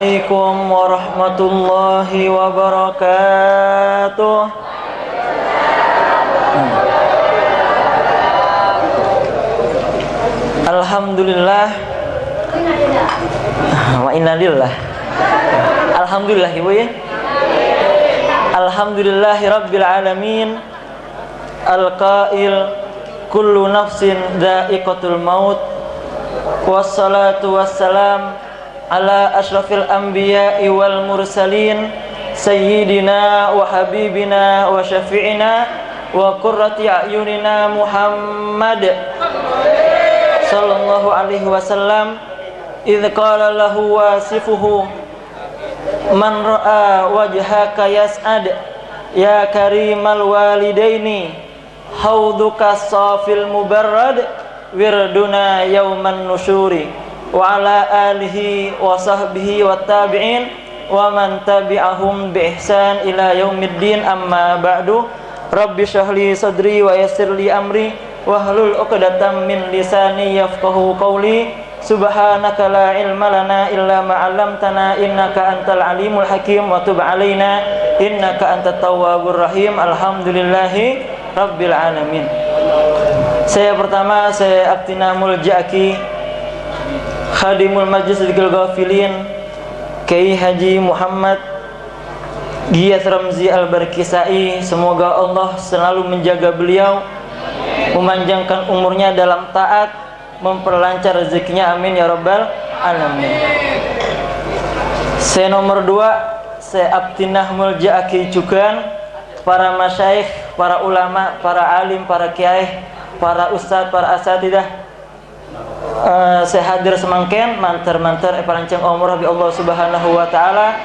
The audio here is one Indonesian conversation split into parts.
Assalamualaikum warahmatullahi wabarakatuh. Alhamdulillah wa inna lillah. Alhamdulillah Ibu ya. Alhamdulillahi rabbil alamin. Al-qail kullu nafsin dha'iqatul maut. Wassalatu wassalam ala asyrafil anbiya'i wal mursalin sayyidina wa habibina wa syafi'ina wa qurrati a'yunina Muhammad sallallahu alaihi wasallam idh qala lahu wasifuhu man ra'a wajhaka yas'ad ya karimal walidaini hauduka safil mubarrad wirduna yauman nusyuri wa ala alihi wa sahbihi wa tabi'in wa man tabi'ahum bi ihsan ila yaumiddin amma ba'du. Rabbi syrahli sadri wa yassirli amri wahlul 'uqdatam min lisani yafqahu qawli. Subhanaka la ilma lana illa ma 'allamtana innaka antal alimul hakim wa tub 'alaina innaka antat tawwabur rahim. Alhamdulillahi rabbil alamin. Saya Abtina Muljaki Khadimul Majlis Dzikirul Ghafilin Kiai Haji Muhammad Giyas Ramzi Al-Barkisai. Semoga Allah selalu menjaga beliau, memanjangkan umurnya dalam taat, memperlancar rezekinya, amin ya rabbal alamin. Saya nomor 2, saya Abtinah Muljaki Cukan, para masyaikh, para ulama, para alim, para kiai, para ustadz, para asatidah. Saya hadir semangken mantar-mantar palancang umur Nabi Allah Subhanahu wa taala,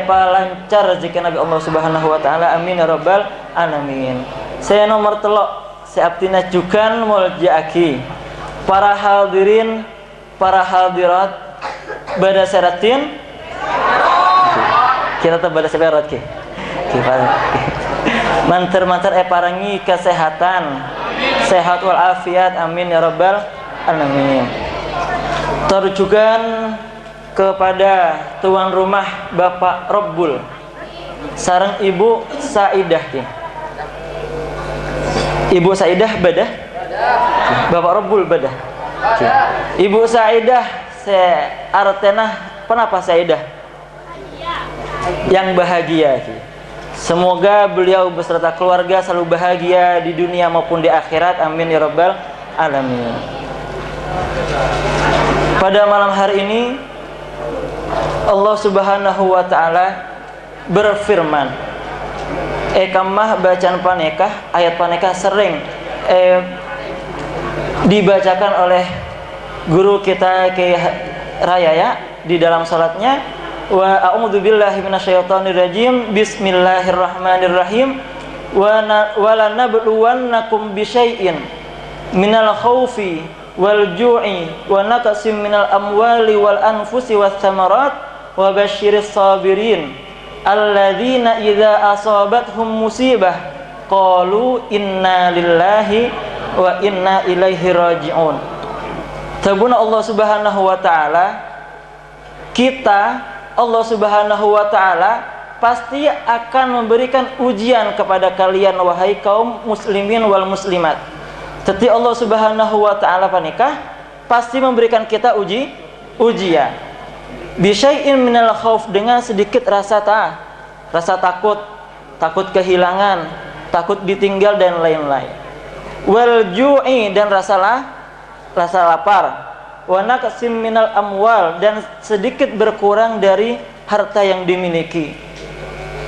palancar rezeki Nabi Allah Subhanahu wa taala, amin ya rabbal alamin. Saya nomor 3, saya Abtina Cukan Muljaki, para hadirin, para hadirat bada seratin kita bada seberat ki mantar-mantar parangi kesehatan, sehat wal afiat, amin ya rabbal alamin. Terjugan kepada tuan rumah Bapak Robbul sareng Ibu Saidah ki. Ibu Saidah badah, Bapak Robbul badah. Ibu Saidah saya artenah kenapa Saidah? Yang bahagia ki. Semoga beliau beserta keluarga selalu bahagia di dunia maupun di akhirat, amin ya rabbal alamin. Pada malam hari ini Allah Subhanahu wa taala berfirman, kamah bacaan panekah, ayat panekah sering dibacakan oleh guru kita Kiai Rayaya di dalam salatnya. Wa a'udzubillahi minasyaitonir rajim. Bismillahirrahmanirrahim. Wa lanabluwannakum bisyai'in minal khaufi wal ju'i wa naqsim minal amwali wal anfusi was thamarat wa basyiris sabirin alladzina idza asabathum musibah qalu inna lillahi wa inna ilaihi raji'un. Tabuna Allah Subhanahu wa taala, kita Allah Subhanahu wa taala pasti akan memberikan ujian kepada kalian wahai kaum muslimin wal muslimat. Tetapi Allah Subhanahu wa taala panikah pasti memberikan kita ujian. Bisyai'in minal khauf, dengan sedikit rasa takut kehilangan, takut ditinggal dan lain-lain. Wal ju'i, dan rasa lapar. Wa naqsim minal amwal, dan sedikit berkurang dari harta yang dimiliki.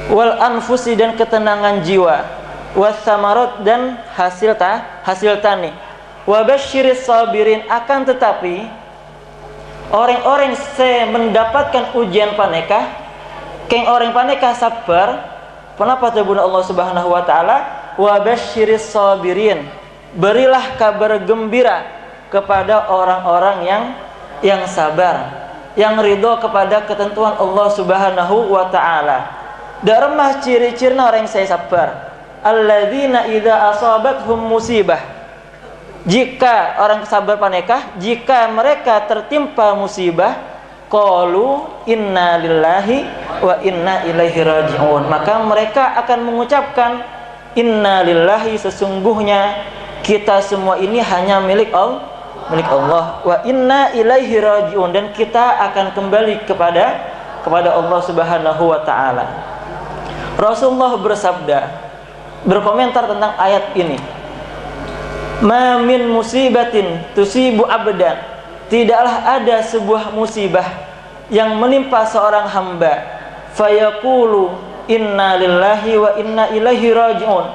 Wal anfusi, dan ketenangan jiwa. Wasamarot, dan hasil tani. Wabasyiris sabirin, akan tetapi orang-orang mendapatkan ujian panekah, keng orang panekah sabar. Kenapa tabuna Allah Subhanahu wa taala? Wabasyiris sabirin, berilah kabar gembira kepada orang-orang yang sabar, yang ridho kepada ketentuan Allah Subhanahu wa taala. Darmah ciri-cirina orang yang saya sabar. Alladzina idza asabathum musibah, jika orang sabar panekah, jika mereka tertimpa musibah, qalu inna lillahi wa inna ilaihi raji'un. Maka mereka akan mengucapkan inna lillahi, sesungguhnya kita semua ini hanya milik Allah, wa inna ilaihi raji'un, dan kita akan kembali kepada Allah Subhanahu wa taala. Rasulullah bersabda, berkomentar tentang ayat ini, ma min musibatin tusibu abdan, tidaklah ada sebuah musibah yang menimpa seorang hamba, fayaqulu inna lillahi wa inna ilaihi raji'un,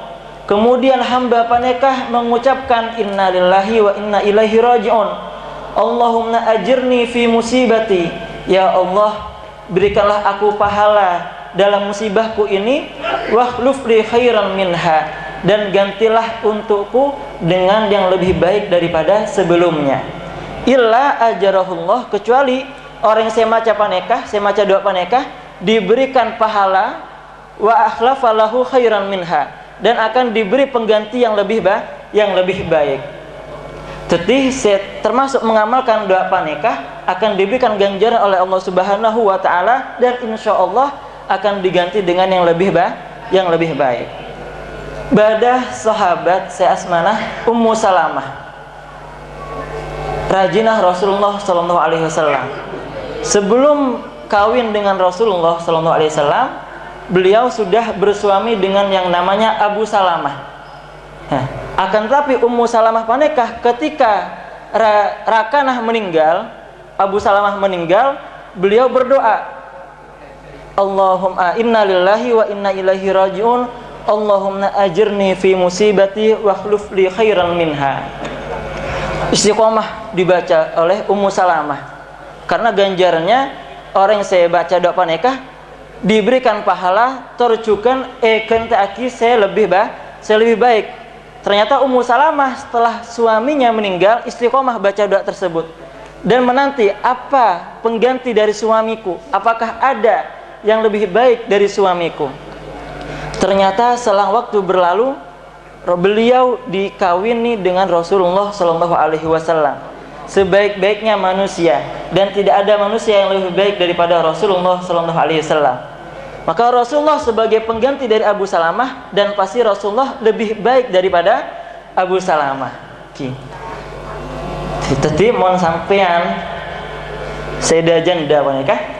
kemudian hamba panekah mengucapkan inna lillahi wa inna ilaihi raji'un, Allahumma ajirni fi musibati, ya Allah berikanlah aku pahala dalam musibahku ini, wakhluf li khairan minha, dan gantilah untukku dengan yang lebih baik daripada sebelumnya. Illa ajarahullah, kecuali orang yang saya baca panekah, saya baca doa panekah, diberikan pahala, wa akhlafalahu khairan minha, dan akan diberi pengganti yang lebih baik. Tetih termasuk mengamalkan doa panekah akan diberikan ganjaran oleh Allah Subhanahu wa taala, dan insya Allah akan diganti dengan yang lebih baik. Badah sahabat saya asmanah Ummu Salamah, rajinah Rasulullah sallallahu alaihi wasallam. Sebelum kawin dengan Rasulullah sallallahu alaihi wasallam, beliau sudah bersuami dengan yang namanya Abu Salamah. Akan tetapi Ummu Salamah panekah ketika Rakanah meninggal, Abu Salamah meninggal, beliau berdoa, Allahumma inna lillahi wa inna ilaihi raji'un, Allahumma ajirni fi musibati wa akhluf li khairan minha. Istiqomah dibaca oleh Ummu Salamah, karena ganjarannya orang yang saya baca doa panekah diberikan pahala tercukan kentaaki saya lebih baik. Ternyata Ummu Salamah setelah suaminya meninggal istiqomah baca doa tersebut dan menanti apa pengganti dari suamiku, apakah ada yang lebih baik dari suamiku. Ternyata selang waktu berlalu, beliau dikawini dengan Rasulullah sallallahu alaihi wasallam, sebaik-baiknya manusia, dan tidak ada manusia yang lebih baik daripada Rasulullah sallallahu alaihi wasallam. Maka Rasulullah sebagai pengganti dari Abu Salamah, dan pasti Rasulullah lebih baik daripada Abu Salamah. Jadi mohon sampean saya janda nikah.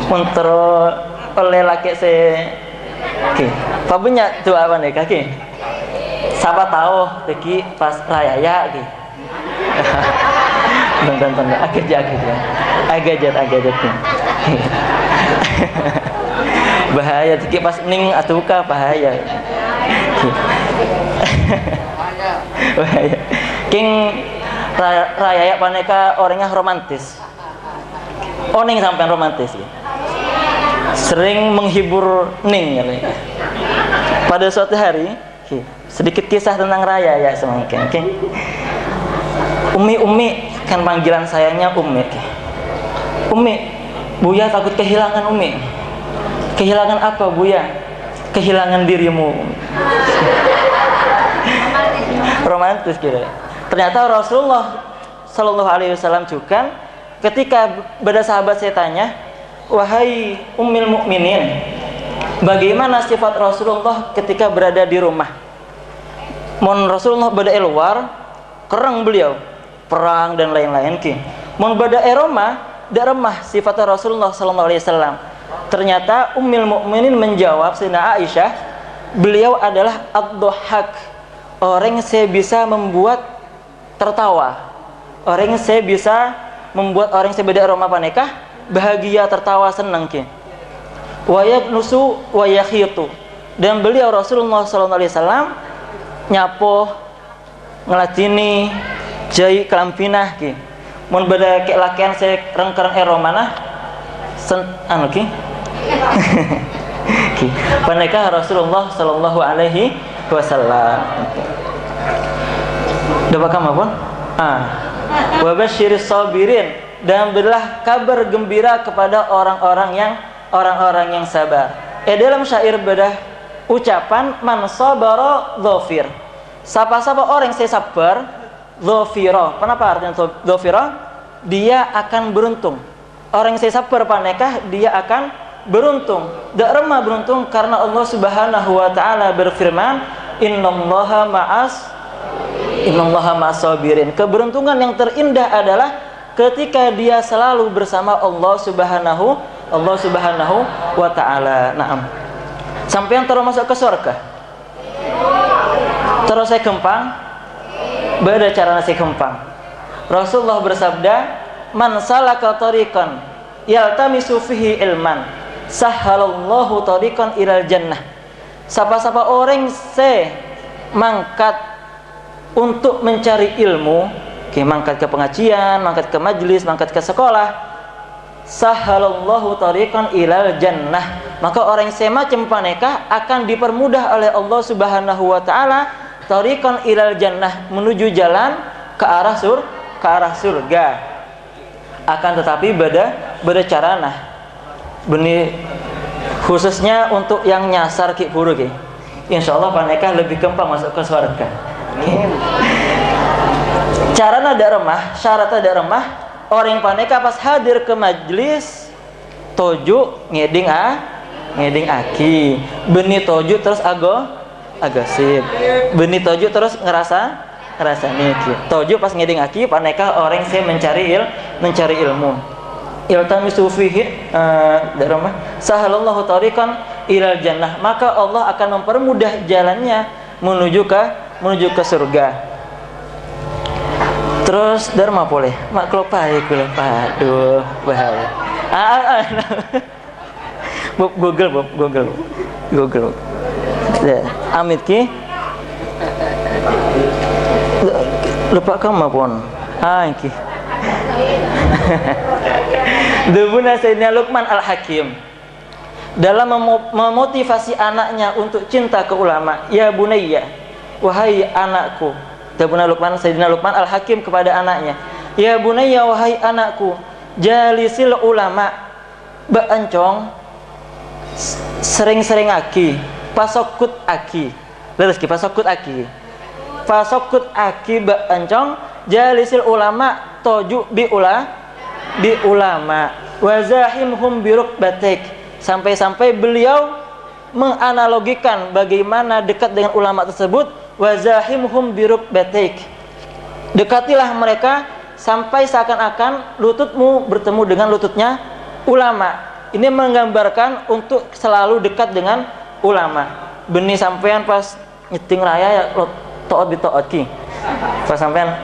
Untuk oleh laki saya, apa punya doa apa nih kaki? Siapa tahu lagi pas raya ya, tonton agak jat bahaya tiki pas ning atuka bahaya. Bahaya. King raya paneka orangnya romantis. Oning sampai romantis ya. Sering menghibur Ning ya. Pada suatu hari, sedikit kisah tentang raya ya semangkin. Umi kan panggilan sayangnya Umi. Umi, Buya takut kehilangan Umi. Kehilangan apa Buya? Kehilangan dirimu. Romantis kira. Ternyata Rasulullah sallallahu alaihi wasallam juga ketika pada sahabat saya tanya, wahai ummil mukminin, bagaimana sifat Rasulullah ketika berada di rumah? Mon Rasulullah berada luar, kerang beliau, perang dan lain-lain ki. Mon berada rumah, dak remah sifat Rasulullah sallallahu alaihi wasallam. Ternyata ummil mukminin menjawab Sayyidina Aisyah, beliau adalah ad-dhahhak, orang yang saya bisa membuat tertawa, orang yang saya bisa membuat orang yang sebeda rumah panekah bahagia, tertawa, senang ki. Wayak nusu wayakhitu, dan beliau Rasulullah sallallahu alaihi wasallam nyapo ngelatini jai kelampinah ki. Mun beda kek lakian saya rengkereng romana anu ki. Ki. Panekah Rasulullah sallallahu alaihi wasallam. Dapat kamu apa? Wa basyiris sabirin, dan berilah kabar gembira kepada orang-orang yang sabar. Dalam syair bedah ucapan man sabara dhafir. Siapa-siapa orang yang saya sabar, dhafira. Kenapa artinya dhafira? Dia akan beruntung. orang saya sabar panekah dia akan beruntung. Dak remah beruntung karena Allah Subhanahu wa taala berfirman, innallaha ma'as sabirin. Keberuntungan yang terindah adalah ketika dia selalu bersama Allah Subhanahu wa taala. Naam. Sampai yang terus masuk ke surga. Terus saya kempang. Beda cara nasi kempang. Rasulullah bersabda, man salaka tariqan yaltamisu fihi ilman, sahhalallahu tariqan ilal jannah. Siapa-siapa orang se mangkat untuk mencari ilmu, mangkat ke pengajian, mangkat ke majelis, mangkat ke sekolah, sahhalallahu tariqan ilal jannah, maka orang semacam paneka akan dipermudah oleh Allah Subhanahu wa taala tariqan ilal jannah, menuju jalan ke arah surga. Akan tetapi beda carana. Benih khususnya untuk yang nyasar ki buru ki. Insyaallah paneka lebih gampang masuk ke surga. Carana ada remah, syarat ada remah. Orang paneka pas hadir ke majlis toju ngeding aki. Benih toju terus agosip. Benih toju terus ngerasa niki. Toju pas ngeding aki paneka orang saya mencari ilmu. Iltamisu fihi darama sahalallahu tariqan ilal jannah, maka Allah akan mempermudah jalannya menuju ke surga. Terus dharma boleh mak kelopai kula aduh bahaya. Google amit ki lupa kamu pun iki Debuna Sayyidina Luqman Al-Hakim dalam memotivasi anaknya untuk cinta ke ulama. Ya bunayya, wahai anakku. Debuna Luqman Sayyidina Luqman Al-Hakim kepada anaknya. Ya bunayya, wahai anakku, jalisil ulama, baancong sering-sering aki, pasokut aki. Leres ki pasokut aki. Pasokut aki baancong jalisil ulama toju bi ulama wazahimhum birukbatik, sampai-sampai beliau menganalogikan bagaimana dekat dengan ulama tersebut. Wazahimhum birukbatik, dekatilah mereka sampai seakan-akan lututmu bertemu dengan lututnya ulama. Ini menggambarkan untuk selalu dekat dengan ulama. Benih sampean pas nyeting raya ya to'ot bito'ot ki. Pas sampean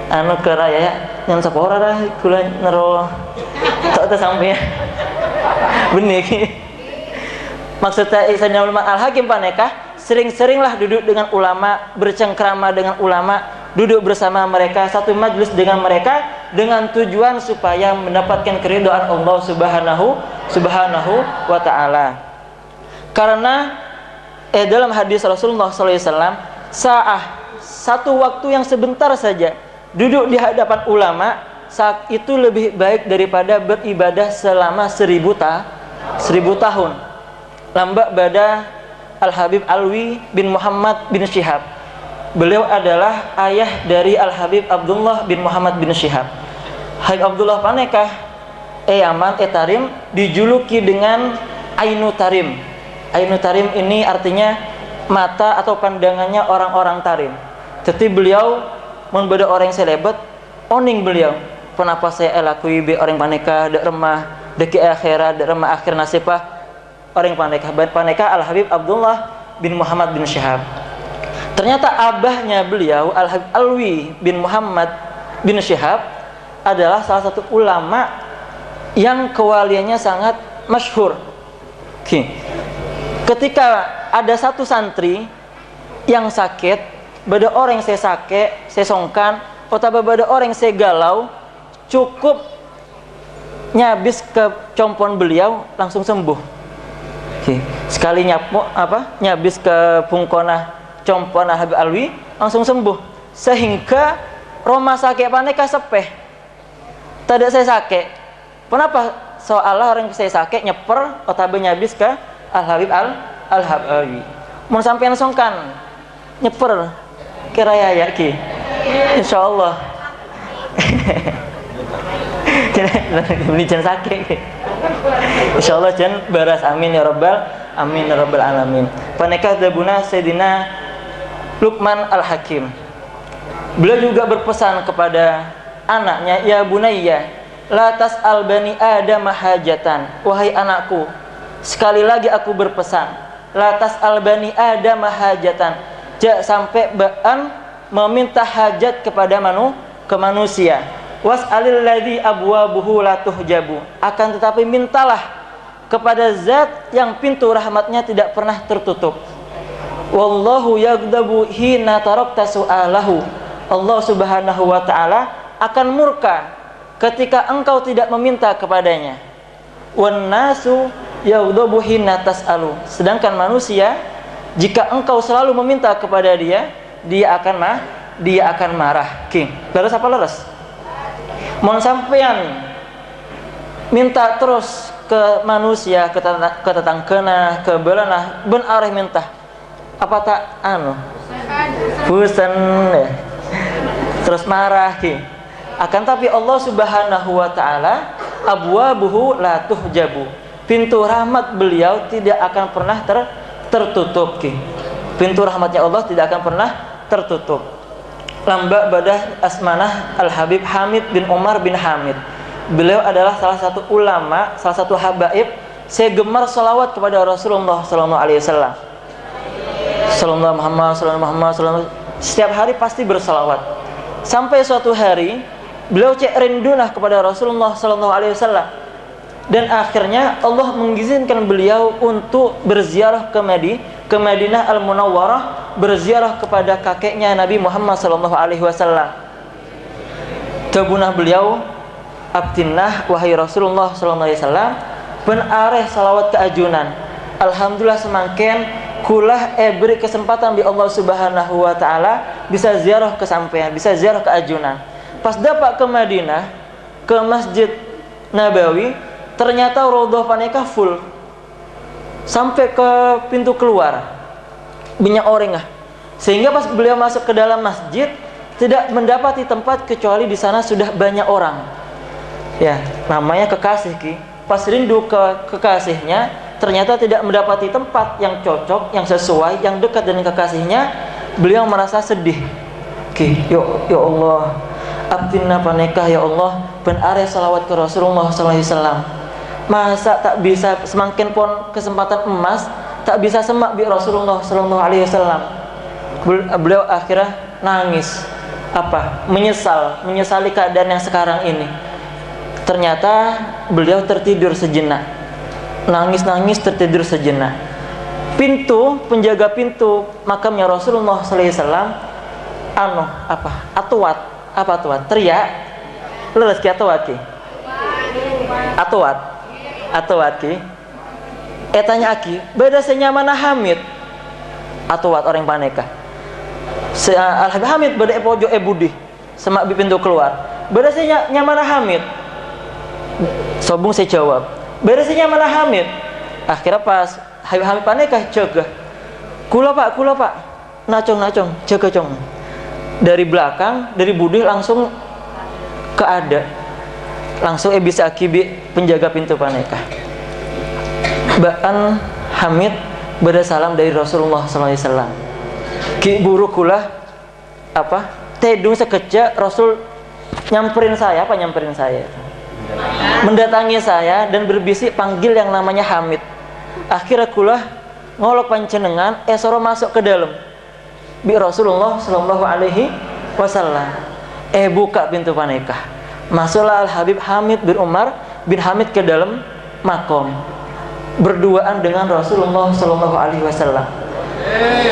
anu ke raya ya yang sepora dah kula nero to'ot sampean. Benih ki. Maksudnya Sayyidina Luqman Al-Hakim paneka sering-seringlah duduk dengan ulama, bercengkrama dengan ulama, duduk bersama mereka, satu majlis dengan mereka dengan tujuan supaya mendapatkan keridhaan Allah Subhanahu wa taala. Karena dalam hadis Rasulullah SAW, satu waktu yang sebentar saja duduk di hadapan ulama, saat itu lebih baik daripada beribadah selama 1000 tahun. Lambak bada Al-Habib Alwi bin Muhammad bin Syihab. Beliau adalah ayah dari Al-Habib Abdullah bin Muhammad bin Syihab. Habib Abdullah panekah Yaman Tarim dijuluki dengan Ainu Tarim. Ainu Tarim ini artinya mata atau pandangannya orang-orang Tarim. Jadi beliau membeda orang selebet, oning beliau. Kenapa saya elakui be orang panekah dak remah deki akhirat dak remah akhir nasibah orang paneka Al-Habib Abdullah bin Muhammad bin Syihab. Ternyata abahnya beliau Al-Habib Alwi bin Muhammad bin Syihab adalah salah satu ulama yang kewaliannya sangat masyhur. Ketika ada satu santri yang sakit, bada orang yang saya songkan, atau bada orang yang saya galau, cukup nyabis ke compon beliau langsung sembuh. Sekali nyabis ke pungkona compona Habib Alwi langsung sembuh, sehingga rumah sakit paneka sepeh tidak saya sakit. Kenapa? Soalnya orang saya sakit nyeper atau nyabis ke Al-Habib Alwi. Mau sampean songkan nyeper kira ya ki, insyaallah. Meni jan sakit. Insyaallah jan baras amin ya rabbal alamin. Paneka dabuna Sayyidina Luqman Al-Hakim. Beliau juga berpesan kepada anaknya, ya bunayya, la tas'al bani Adam hajatan. Wahai anakku, sekali lagi aku berpesan, la tas'al bani Adam hajatan. Jangan sampai ba'an meminta hajat kepada manusia. Was'alil ladzi abwabuhu la tuhjabu. Akan tetapi mintalah kepada zat yang pintu rahmatnya tidak pernah tertutup. Wallahu yaghdabu hina tarakta su'alahu. Allah Subhanahu wa taala akan murka ketika engkau tidak meminta kepadanya. Wan nasu yaghdabu hina tas'alu. Sedangkan manusia, jika engkau selalu meminta kepada dia, dia akan marah. King, leres apa leres? Mun sampean minta terus ke manusia, ke tetangkena, ke belanah, ben areh minta. Apa tak bosan ya. Terus marah ki. Akan tapi Allah Subhanahu wa taala abwabuhu la tuhjabu. Pintu rahmat beliau tidak akan pernah tertutup ki. Pintu rahmatnya Allah tidak akan pernah tertutup. Lamba Badah Asmanah Al-Habib Hamid bin Umar bin Hamid. Beliau adalah salah satu ulama, salah satu habaib. Saya gemar salawat kepada Rasulullah sallallahu alaihi wasallam. Sallallahu Muhammad. Setiap hari pasti bersalawat. Sampai suatu hari beliau rindu kepada Rasulullah sallallahu alaihi wasallam. Dan akhirnya Allah mengizinkan beliau untuk berziarah ke Madinah Al-Munawwarah, berziarah kepada kakeknya Nabi Muhammad sallallahu alaihi wasallam. Tabunah beliau abdinnah wahai Rasulullah sallallahu alaihi wasallam, ben areh salawat ke ajunan. Alhamdulillah semakin kulah beri kesempatan di Allah Subhanahu wa taala bisa ziarah ke sampean, bisa ziarah ke ajunan. Pas dapat ke Madinah, ke Masjid Nabawi, ternyata raudhah paneka full sampai ke pintu keluar, banyak orang. Sehingga pas beliau masuk ke dalam masjid tidak mendapati tempat kecuali di sana sudah banyak orang. Ya, namanya kekasih ki. Pas rindu ke kekasihnya, ternyata tidak mendapati tempat yang cocok, yang sesuai, yang dekat dengan kekasihnya. Beliau merasa sedih. Ki, ya Allah, abdinna panekah ya Allah, ben are salawat ke Rasulullah sallallahu alaihi wasallam. Masa tak bisa semakin pun kesempatan emas tak bisa semak bi Rasulullah sallallahu alaihi wasallam. Beliau akhirnya nangis, menyesali keadaan yang sekarang ini. Ternyata beliau tertidur sejenak, nangis tertidur sejenak. Penjaga pintu makamnya Rasulullah sallallahu alaihi wasallam atwat teriak leres ki atwat ki tanya aki beda senyamana Hamid atwat orang paneka Al-Habib Hamid beda pojok budi semak di pintu keluar beda senyamana Hamid sobung saya jawab beda senyamana Hamid. Akhirnya pas Habib Hamid paneka jaga kula pak nacong jaga cong dari belakang dari budi langsung ke ada langsung bisa akibi penjaga pintu paneka. Ba'an Hamid beda salam dari Rasulullah sallallahu alaihi wasallam. Ki buru kula tedung sekejap Rasul nyamperin saya mendatangi saya dan berbisik panggil yang namanya Hamid. Akhirnya kula ngolok pancenengan soro masuk ke dalam bi Rasulullah sallallahu alaihi wasallam. Buka pintu paneka. Masuklah Al-Habib Hamid bin Umar bin Hamid ke dalam makom berduaan dengan Rasulullah sallallahu alaihi wasallam.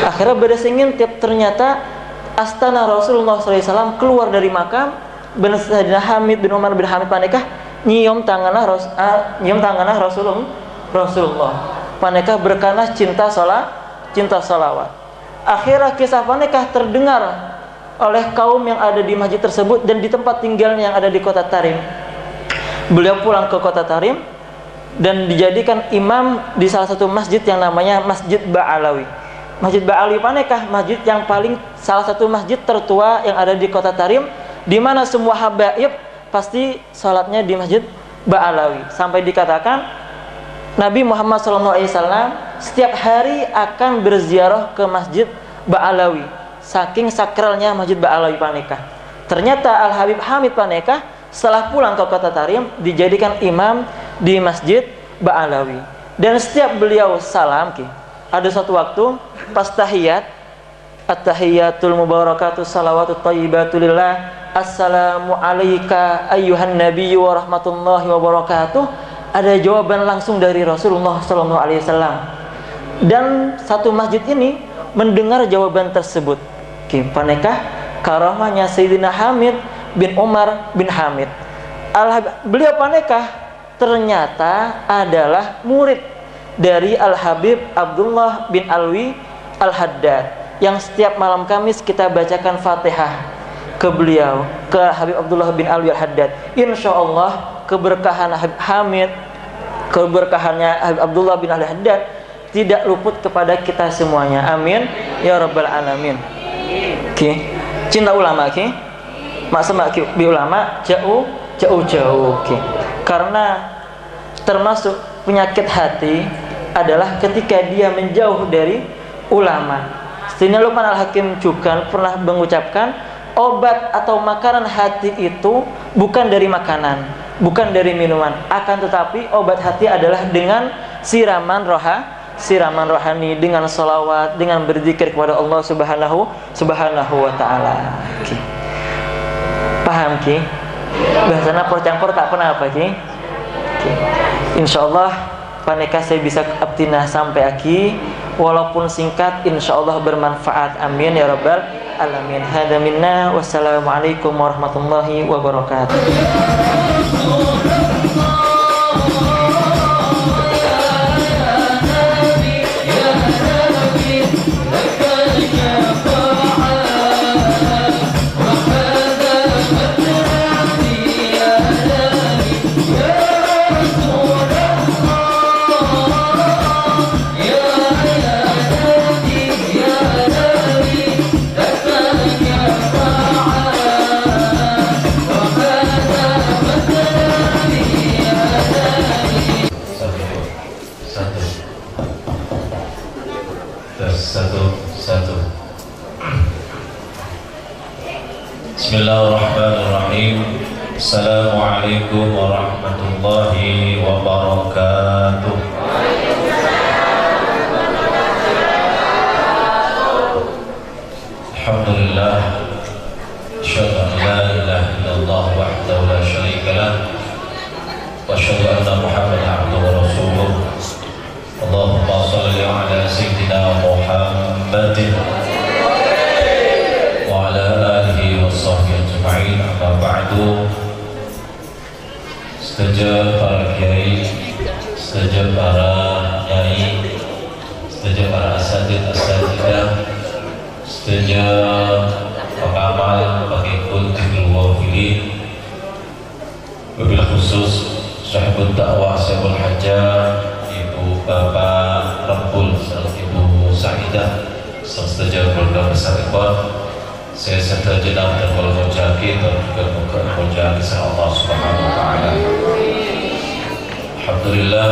Akhirnya berdasingin ternyata astana Rasulullah sallallahu alaihi wasallam keluar dari makam ben Sayyidina Hamid bin Umar bin Hamid panekah nyium tanganah Rasulullah panekah berkanah cinta salawat. Akhirnya kisah panekah terdengar oleh kaum yang ada di masjid tersebut dan di tempat tinggalnya yang ada di kota Tarim. Beliau pulang ke kota Tarim dan dijadikan imam di salah satu masjid yang namanya Masjid Ba'alawi. Masjid Ba'alawi panekah masjid yang paling salah satu masjid tertua yang ada di kota Tarim, di mana semua habaib pasti sholatnya di Masjid Ba'alawi. Sampai dikatakan Nabi Muhammad SAW setiap hari akan berziarah ke Masjid Ba'alawi, saking sakralnya Masjid Ba'alawi Panekah. Ternyata Al-Habib Hamid Panekah setelah pulang ke kota Tarim dijadikan imam di Masjid Ba'alawi. Dan setiap beliau salam, ada satu waktu pas tahiyat, at-tahiyatul mubarakatuh salawatut thayyibatu lillah, assalamu alayka ayyuhan nabiyyu wa rahmatullahi wa barakatuh, ada jawaban langsung dari Rasulullah SAW. Dan satu masjid ini mendengar jawaban tersebut. Panekah karamahnya Sayyidina Hamid bin Umar bin Hamid. Beliau Panekah ternyata adalah murid dari Al-Habib Abdullah bin Alwi Al-Haddad, yang setiap malam Kamis kita bacakan Fatihah ke beliau, ke Habib Abdullah bin Alwi Al-Haddad. Insya Allah keberkahan Habib Hamid, keberkahannya Habib Abdullah bin Alwi Al-Haddad tidak luput kepada kita semuanya. Amin ya rabbal alamin. Cinta ulama, maksud bi ulama jauh. Karena termasuk penyakit hati adalah ketika dia menjauh dari ulama. Sayyidina Luqman Al-Hakim juga pernah mengucapkan, obat atau makanan hati itu bukan dari makanan, bukan dari minuman, akan tetapi obat hati adalah dengan siraman rohani, dengan sholawat, dengan berzikir kepada Allah Subhanahu wa ta'ala. Paham ki? Bahasana percampur tak pernah apa ki? Insyaallah Panekah saya bisa abtinah sampai aki, walaupun singkat insyaallah bermanfaat. Amin ya rabbal alamin. Hada minna, wassalamualaikum warahmatullahi wabarakatuh. Bismillahirrahmanirrahim. Assalamualaikum warahmatullahi wabarakatuh. Alhamdulillah, asyhadu an la ilaha illallah wahdahu la syarika lah, wa asyhadu anna Muhammadan abduhu wa rasuluh. Allahumma shalli ala sayyidina Muhammadin wa ala alihi wa sahbihi ajma'in. Amma ba'du. Setuju para kiai, setuju para nyai, setuju para asatidzah, setuju pengamal, pengikut Fikul Wafilin, wabil khusus sahibul dakwah, sahibul hajah, Ibu Bapak Rabbul, Ibu Sa'idah, setuju keluarga besar ikhwan. Saya serta jenab dan wal mujahid dan juga muka mujahid Allah Subhanahu wa ta'ala. Alhamdulillah,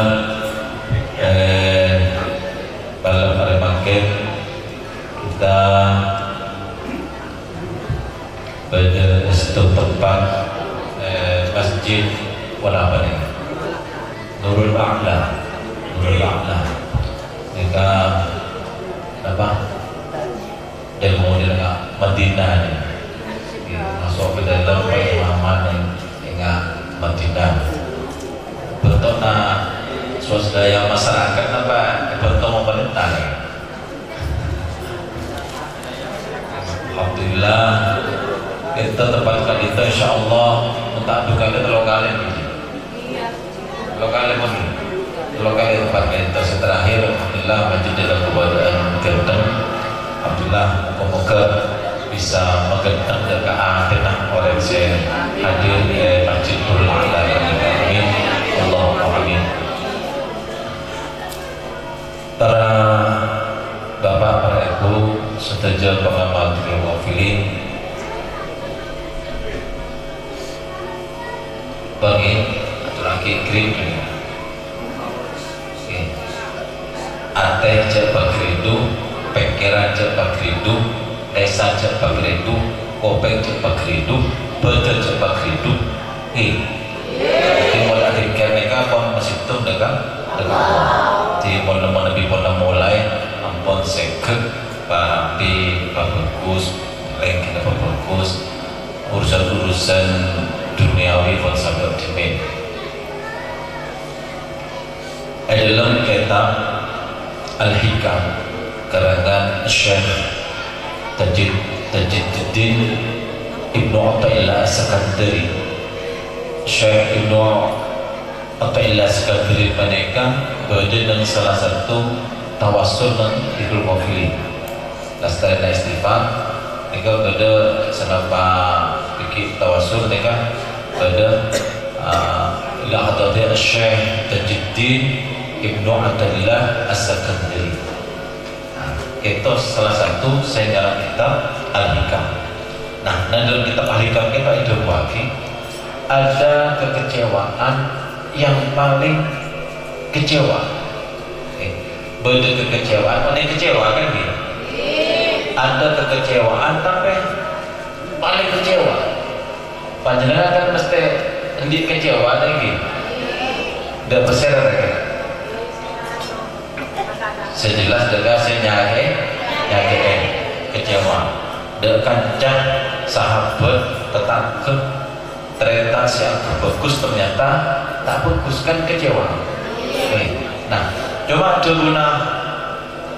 malam hari makin kita pada satu tempat masjid apa nih? Nurul A'la. Mereka apa? Ilmu di tengah Madinah ini, masuk ke dalam perkemahan dengan Madinah. Bentuk swadaya masyarakat apa? Bentuk pemerintah. Alhamdulillah kita tempatkan itu, insya Allah untuk duka kita lokal ini. Lokal tempat kita terakhir. Alhamdulillah masjid dalam keadaan genteng. Alhamdulillah, semoga bisa menggenteng dan keatenang oleh saya hadir di Masjidul A'la. Amin. Allahumma amin. Para bapak, para ibu, setuju pengamal Fikul Wafilin, kikrim ini. Ateh cek bagridu, pekeran cek bagridu, desa cek bagridu, kopeng cek bagridu, bedel cek bagridu. Jadi mulai akhirnya mereka pun masih tuh dengan jadi mulai lebih mulai ampun seket parapi bagus lain kita bagus urusan duniawi pun sampai optimis. Dalam kitab Al-Hikam karangan Syekh Tajuddin Ibnu Athaillah As-Sakandari, Syekh Ibnu Athaillah As-Sakandari mereka berada dengan salah satu tawassul dan ikhul mafili lastari dan istighfar. Mereka berada senapa fikir tawassul mereka berada ila hadrati Syekh Tajuddin Ibnu Athaillah As-Sakandari. Itu salah satu saya dalam kitab Al-Hikam. Nah, dalam kitab Al-Hikam kita ada bagi ada kekecewaan yang paling kecewa. Beda kekecewaan, mana kecewa kan gitu? Ada kekecewaan tapi paling kecewa. Panjenengan kan mesti hendik kecewa lagi. Dah berserat kan? Sejelas dekat saya nyake kecewa. Kancah sahabat tetangga ternyata yang bagus ternyata tak bagus kan kecewa. Nah, cuma dulu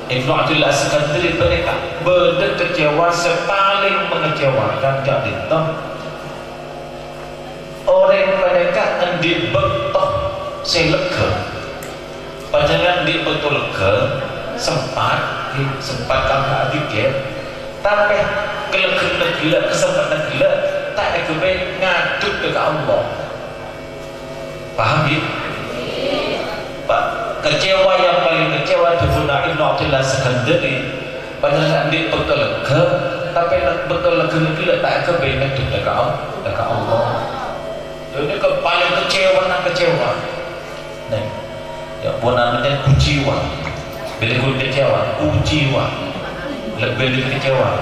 Ibnu Athaillah As-Sakandari mereka beda kecewa paling mengecewakan jadi orang mereka endi betok selega panjangan di betul lega sempat kami adiknya tapi kelega kesempatan gila tak ada ngaduk ke Allah. Paham ya? Pak, kecewa yang paling kecewa dibuna Ibnu Athaillah As-Sakandari panjangan di betul lega tapi betul lega gila tak ada ngaduk ke Allah. Ini paling kecewa. Nah, ya pun namanya kuciwa. Bila ku kecewa, kuciwa. Lebih kecewa.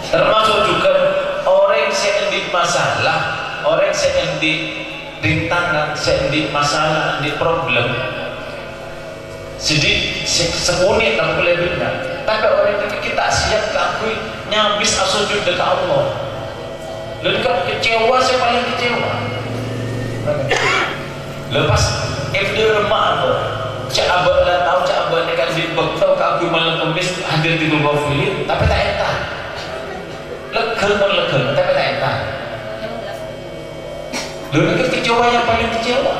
Termasuk juga orang yang di masalah, orang yang di rintangan, yang di masalah, di problem. Sedih, sekunit dan lebihnya. Tapi orang yang kita siap lakui nyambis asujud dekat Allah. Lalu kan kecewa, saya paling kecewa. Lepas FD remah apa? Cak abad lah tahu, cak abad ni kan dibekau ke aku malam kemis hadir di Google Film, tapi tak entah. Legal pun legal, tapi tak entah. Lalu kan kecewa yang paling kecewa.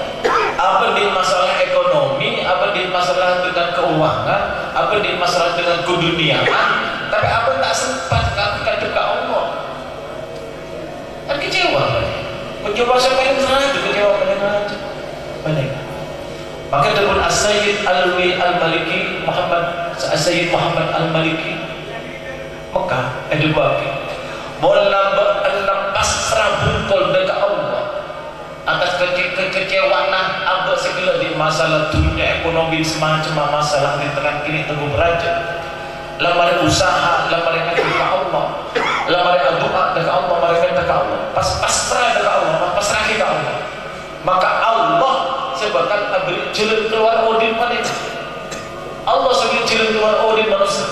Apa di masalah ekonomi, apa di masalah dengan keuangan, apa di masalah dengan keduniaan, tapi apa tak sempat lakukan juga Allah. Kan kecewa kecewa siapa yang salah itu kecewa banyak. Maka dalam As-Sayyid Al-Maliki Muhammad As-Sayyid Muhammad Al-Maliki Mekah ada bagi lepas serabungkol dekat Allah atas kekecewaan abad segala di masalah dunia ekonomi semacam masalah di tengah kini teguh beraja lamari usaha, lamari dekat Allah, lamari doa dekat Allah, lamari dekat Allah, pasrah dekat Allah, pasrah ke Allah. Maka Allah sebabkan beri jalan keluar odin mereka. Allah sebab jalan keluar odin manusia.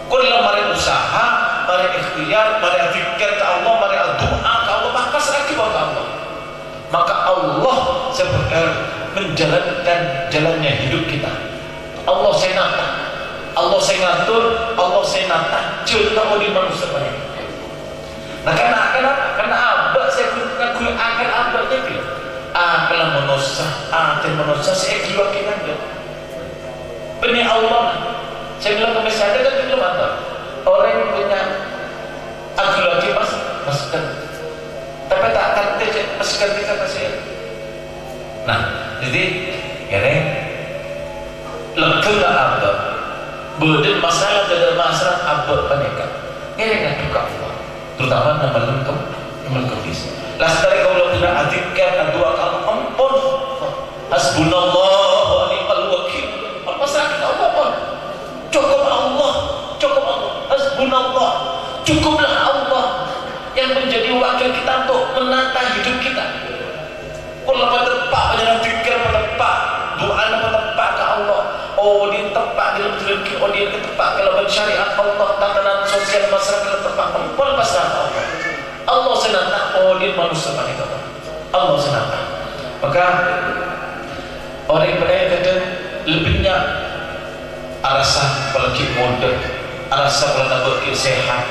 Kul lamari usaha, mari ikhtiar, mari zikir ke Allah, mari doa ke Allah, maka pasrah ke Allah. Maka Allah sebabkan menjalankan jalannya hidup kita. Allah senata. Allah saya ngatur, Allah saya nata, cerita di manusia banyak. Nah karena abad saya akan abadnya dia. Kalau manusia saya keluar kita dia. Benih Allah. Saya bilang ke misalnya kan belum ada orang yang punya aku lagi masukkan. Tapi tak akan masukkan kita kasih. Nah jadi kira lega abad. Berdin masalah dalam masalah abad mereka ini dengan duka Allah terutama nama lengkap bisa Lastari kau tidak adikkan dua kali ampun. Hasbunallah wa ni'mal wakil. Pasrah kita Allah pun. Cukup Allah, cukup Allah. Hasbunallah, cukuplah Allah yang menjadi wakil kita untuk menata hidup kita. Kalau tepat menjadi fikir tepat, doa tepat ke Allah. Oh dia tepat dalam rezeki, oh dia tepat dalam syariat Allah, tatanan sosial masyarakat tepat. Ampun pasrah Allah. Allah senata, oh dia manusia pada kita. Allah senata. Maka orang yang kata lebihnya arasa apalagi muda, arasa kalau bagi sehat,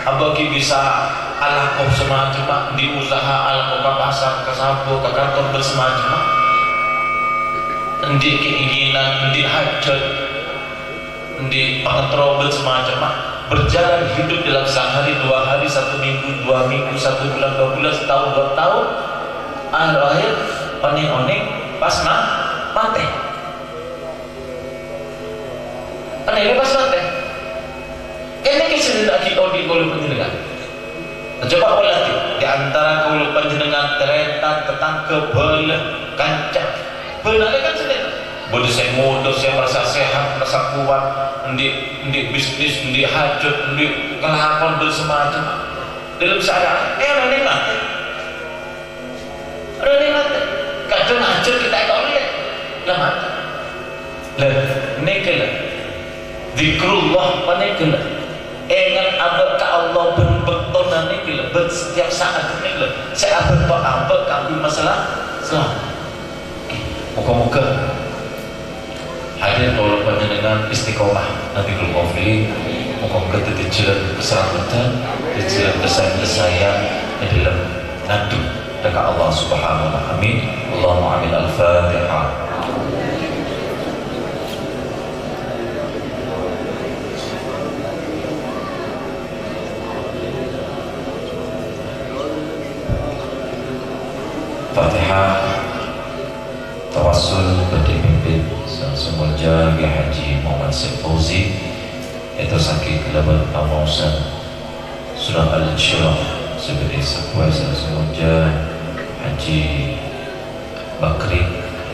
bagi bisa alakoh semacam di usaha alakoh ke pasar, ke sabu, ke kantor bersemacam, di keinginan, di hajat, di pengetro bersemacam, berjalan hidup dalam sehari, 2 hari, 1 minggu, 2 minggu, 1 bulan, 2 bulan, setahun, 2 tahun, akhir oning-oning pas mati. Ini pas mati. Ini kisah lagi audit oleh penjenengan. Coba ulat di antara kaulu panjenengan tereta tetang kebel kancah. Benarnya kan sedih. Bodoh saya muda, saya merasa sehat, merasa kuat, di bisnis, di hajat, di kelakon bersemacam. Dalam syariat, ada mati. Ada mati. Kadang hajat kita ikut lihat, lah mati. Lah, nekelah. Zikrullah panekelah. Ingat abad ke Allah betul nekelah. Setiap saat nekelah. Saya abad kami masalah selamat. Muka-muka hadir kalau panjenengan istiqomah nanti kalau pilih muka-muka jadi jalan keselamatan, jadi jalan kesayang di dalam nanti dekat Allah Subhanahu wa Ta'ala. Amin. Allahumma amin. Al-Fatihah. Fatihah. Tawassul berdipimpin Semulja Haji Muhammad Syekh Fauzi itu sakit kelaban pamausan surah Al-Insyirah sebagai sekuasa Semulja Haji Bakri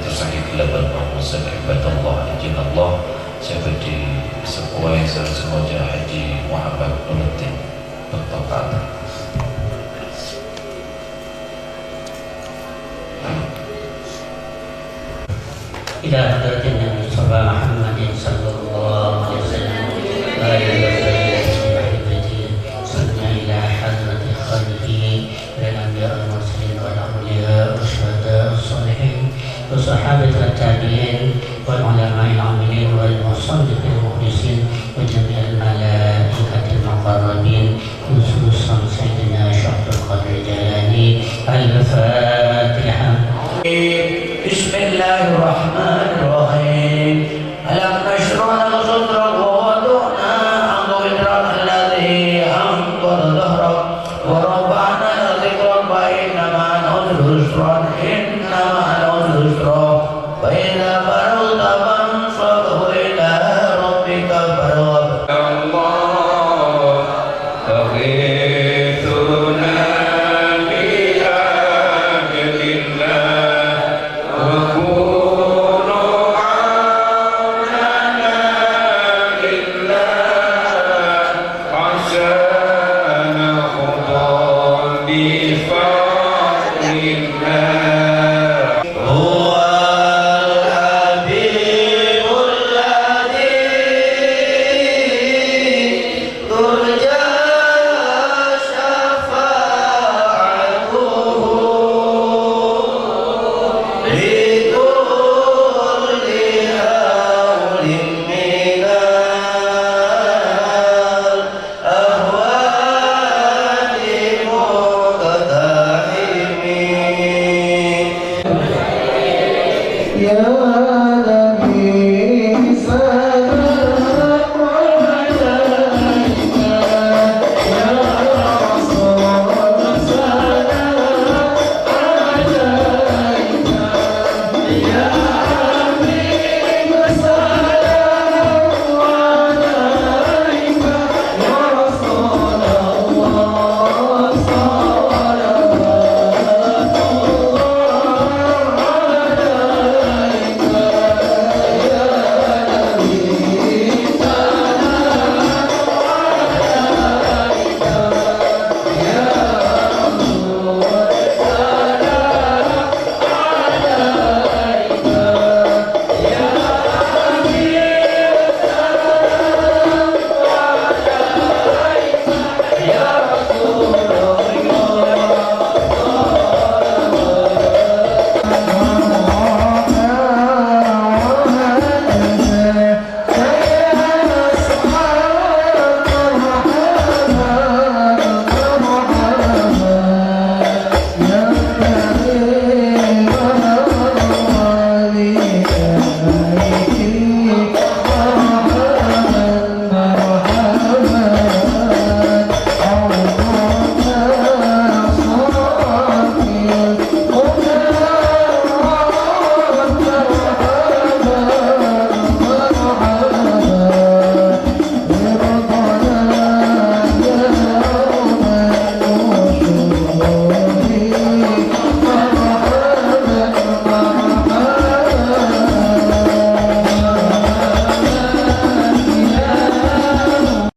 itu sakit kelaban pamausan ibadallah izin Allah sebagai sekuasa Semulja Haji Muhammad Nuruddin Bertokat. إلى حضرة النبي صلى محمد صلى الله عليه وسلم وآله وصحبه أحبته صلى إلى حضرة خالقه والأنبياء والمرسلين والأولياء والشهداء والصالحين والصحابة والتابعين والعلماء العاملين والمصدقين المخلصين وجميع الملائكة المقربين خصوصا سيدنا شيخ القادر الجيلاني. الفاتحة. بسم الله الرحمن الرحيم. ألم نشرح لك صدرك ووضعنا عنك وزرك الذي أنقض ظهرك ورفعنا لك ذكرك فإن مع العسر يسرا إن مع العسر يسرا فإذا فرغت فانصب إلى ربك فارغب. Ya Nabi Sallallahu